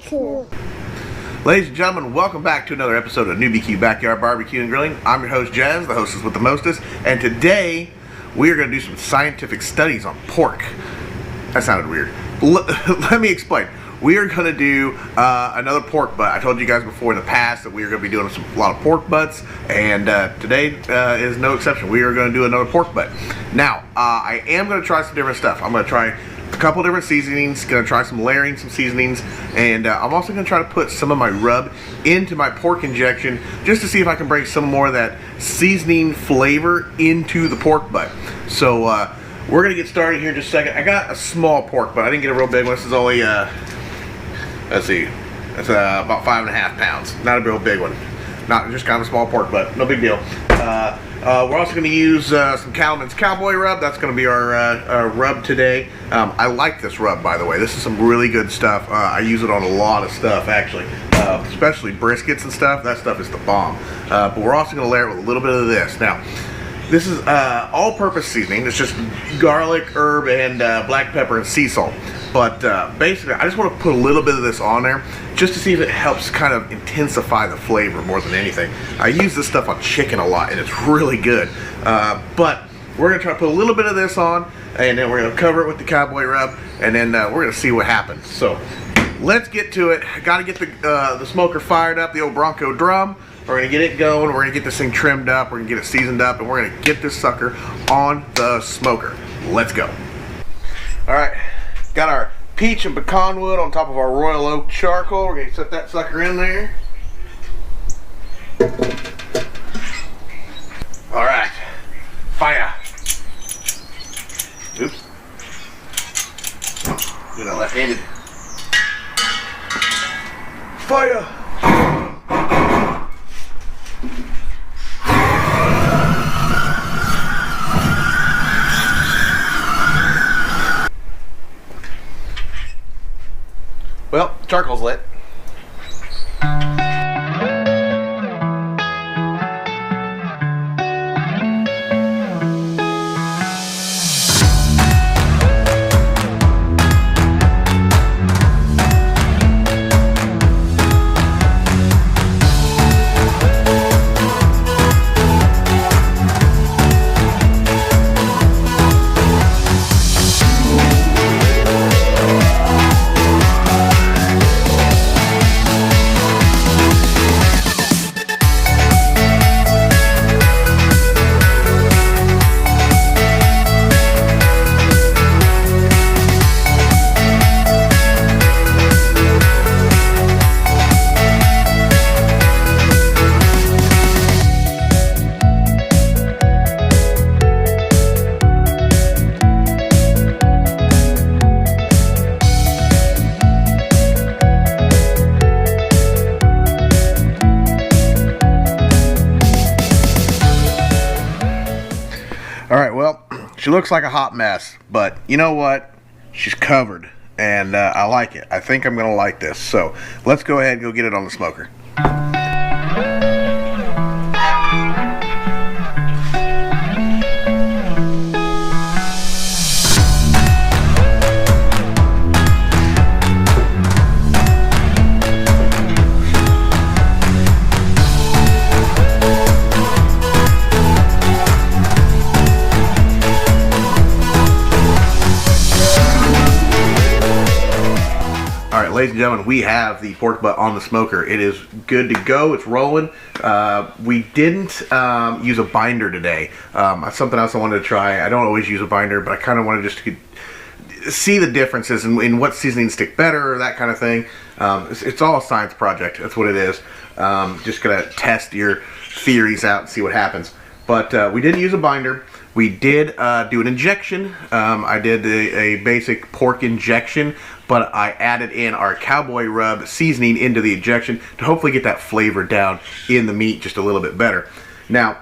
Cool. Ladies and gentlemen, welcome back to another episode of New BQ Backyard Barbecue and Grilling. I'm your host, Jazz, the hostess with the mostest, and today we are going to do some scientific studies on pork. That sounded weird. Let me explain. We are going to do another pork butt. I told you guys before in the past that we are going to be doing a lot of pork butts, and today is no exception. We are going to do another pork butt. Now, I am going to try some different stuff. I'm going to try a couple different seasonings, going to try some layering, some seasonings, and I'm also going to try to put some of my rub into my pork injection just to see if I can bring some more of that seasoning flavor into the pork butt. So we're going to get started here in just a second. I got a small pork butt. I didn't get a real big one. This is only, let's see, that's about 5.5 pounds. Not a real big one. Not just kind of a small pork butt. No big deal. We're also going to use some Cattleman's Cowboy Rub. That's going to be our rub today. I like this rub, by the way. This is some really good stuff. I use it on a lot of stuff, actually, especially briskets and stuff. That stuff is the bomb. But we're also going to layer it with a little bit of this. Now, this is all-purpose seasoning. It's just garlic, herb, and black pepper and sea salt. But basically, I just want to put a little bit of this on there just to see if it helps kind of intensify the flavor more than anything. I use this stuff on chicken a lot, and it's really good. But we're going to try to put a little bit of this on, and then we're going to cover it with the cowboy rub, and then we're going to see what happens. So let's get to it. Got to get the smoker fired up, the old Bronco drum. We're going to get it going. We're going to get this thing trimmed up. We're going to get it seasoned up, and we're going to get this sucker on the smoker. Let's go. All right. Got our peach and pecan wood on top of our royal oak charcoal. We're going to set that sucker in there. All right. Fire. Oops. Do that left-handed. Fire. Well, charcoal's lit. Alright, well, she looks like a hot mess, but you know what? She's covered, and I like it. I think I'm going to like this. So let's go ahead and go get it on the smoker. Ladies and gentlemen, we have the pork butt on the smoker. It is good to go. It's rolling. We didn't use a binder today. That's something else I wanted to try. I don't always use a binder, but I kind of wanted just to see the differences in what seasonings stick better, or that kind of thing. It's all a science project. That's what it is. Just gonna test your theories out and see what happens. But we didn't use a binder. We did do an injection. I did a basic pork injection, but I added in our cowboy rub seasoning into the injection to hopefully get that flavor down in the meat just a little bit better. Now,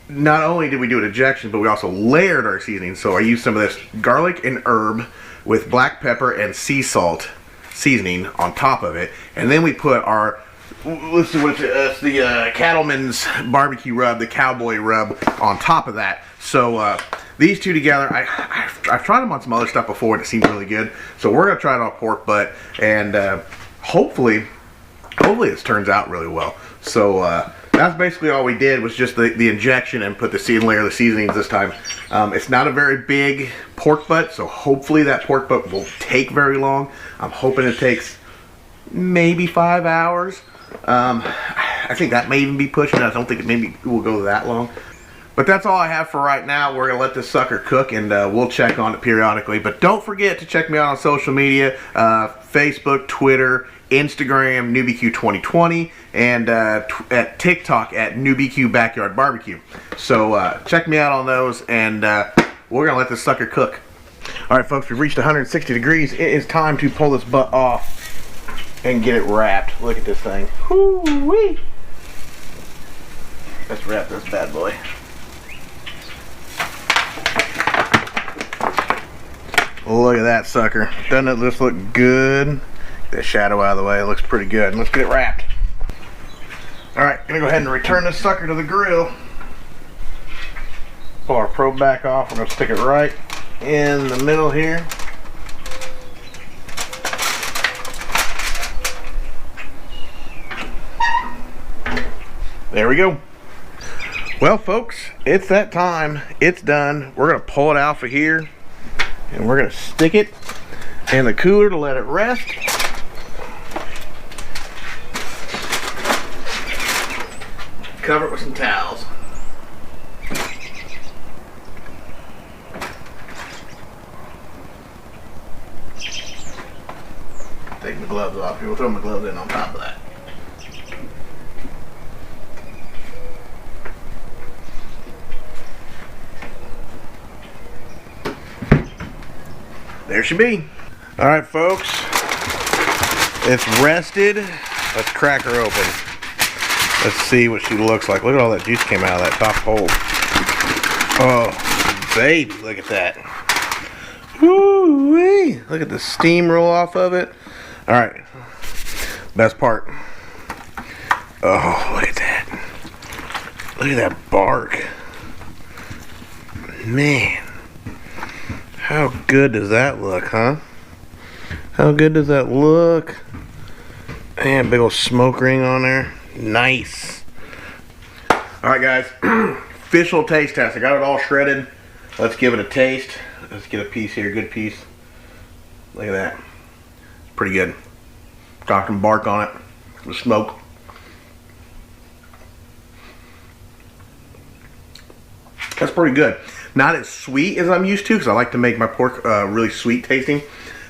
not only did we do an injection, but we also layered our seasoning. So I used some of this garlic and herb with black pepper and sea salt seasoning on top of it, and then we put our, let's see what it's the Cattleman's barbecue rub, the cowboy rub on top of that. So these two together, I've tried them on some other stuff before and it seems really good. So we're gonna try it on pork butt, and hopefully this turns out really well. So that's basically all we did, was just the injection and put the seasoning layer, the seasonings this time. It's not a very big pork butt, so hopefully that pork butt will take very long. I'm hoping it takes maybe 5 hours. I think that may even be pushing it. I don't think it will go that long. But that's all I have for right now. We're going to let this sucker cook, and we'll check on it periodically. But don't forget to check me out on social media, Facebook, Twitter, Instagram, NewbieQ2020, and at TikTok at NewbieQ Backyard Barbecue. So check me out on those, and we're going to let this sucker cook. Alright folks, we've reached 160 degrees. It is time to pull this butt off and get it wrapped. Look at this thing. Whoo-wee! Let's wrap this bad boy. Look at that sucker. Doesn't it just look good? Get that shadow out of the way. It looks pretty good. Let's get it wrapped. Alright, gonna go ahead and return this sucker to the grill. Pull our probe back off. We're gonna stick it right in the middle here. There we go. Well folks, it's that time. It's done. We're gonna pull it out of here, and we're gonna stick it in the cooler to let it rest. Cover it with some towels. Take my gloves off here. We'll throw my gloves in on top of that. There she be. All right, folks. It's rested. Let's crack her open. Let's see what she looks like. Look at all that juice came out of that top hole. Oh, baby, look at that. Woo-wee. Look at the steam roll off of it. All right, best part. Oh, look at that. Look at that bark. Man. How good does that look, huh? How good does that look? And big old smoke ring on there. Nice. Alright guys, official taste test. I got it all shredded. Let's give it a taste. Let's get a piece here, good piece. Look at that. Pretty good. Got some bark on it. The smoke. That's pretty good. Not as sweet as I'm used to, because I like to make my pork really sweet tasting.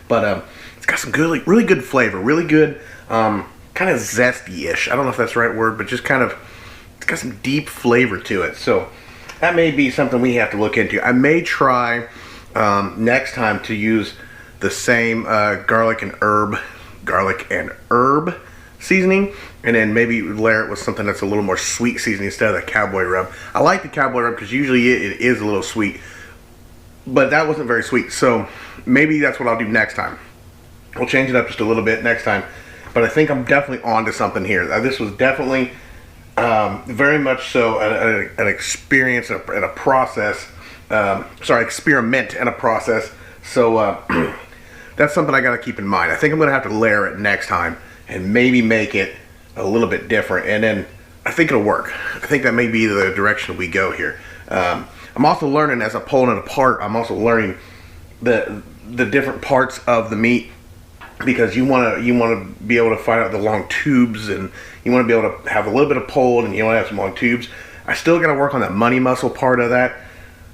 But it's got some good, really good flavor. Really good, kind of zesty-ish. I don't know if that's the right word, but just kind of, it's got some deep flavor to it. So that may be something we have to look into. I may try next time to use the same garlic and herb seasoning, and then maybe layer it with something that's a little more sweet seasoning instead of the cowboy rub. I like the cowboy rub because usually it is a little sweet, but that wasn't very sweet, so maybe that's what I'll do next time. We'll change it up just a little bit next time, but I think I'm definitely onto something here. This was definitely very much so an experience and a process, experiment and a process, so that's something I got to keep in mind. I think I'm going to have to layer it next time and maybe make it a little bit different, and then I think it'll work. I think that may be the direction we go here. I'm also learning as I'm pulling it apart. I'm also learning the different parts of the meat, because you want to be able to find out the long tubes, and you want to be able to have a little bit of pull, and you want to have some long tubes. I still got to work on that money muscle part of that,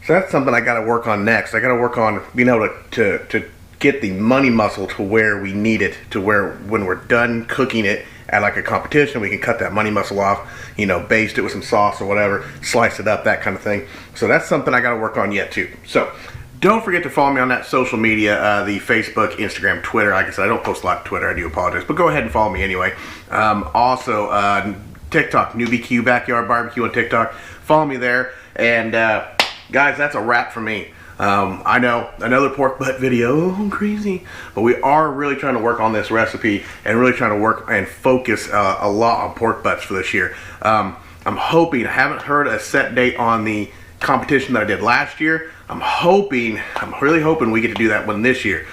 so that's something I got to work on next. I got to work on being able to get the money muscle to where we need it, to where when we're done cooking it at like a competition, we can cut that money muscle off, you know, baste it with some sauce or whatever, slice it up, that kind of thing. So that's something I got to work on yet too. So don't forget to follow me on that social media, the Facebook, Instagram, Twitter. Like I said, I don't post a lot to Twitter, I do apologize, but go ahead and follow me anyway. Also TikTok, NewbieQ Backyard Barbecue on TikTok. Follow me there, and guys, that's a wrap for me. I know, another pork butt video, I'm crazy, but we are really trying to work on this recipe and really trying to work and focus a lot on pork butts for this year. I'm hoping, I haven't heard a set date on the competition that I did last year. I'm really hoping we get to do that one this year.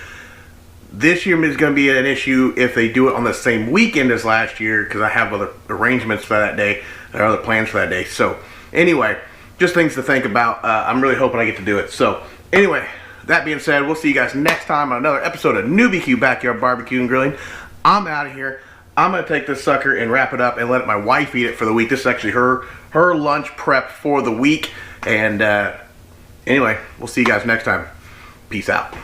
This year is going to be an issue if they do it on the same weekend as last year, because I have other arrangements for that day, or other plans for that day. So anyway, just things to think about. I'm really hoping I get to do it. So anyway, that being said, we'll see you guys next time on another episode of New BQ Backyard Barbecue and Grilling. I'm out of here. I'm going to take this sucker and wrap it up and let my wife eat it for the week. This is actually her lunch prep for the week. And anyway, we'll see you guys next time. Peace out.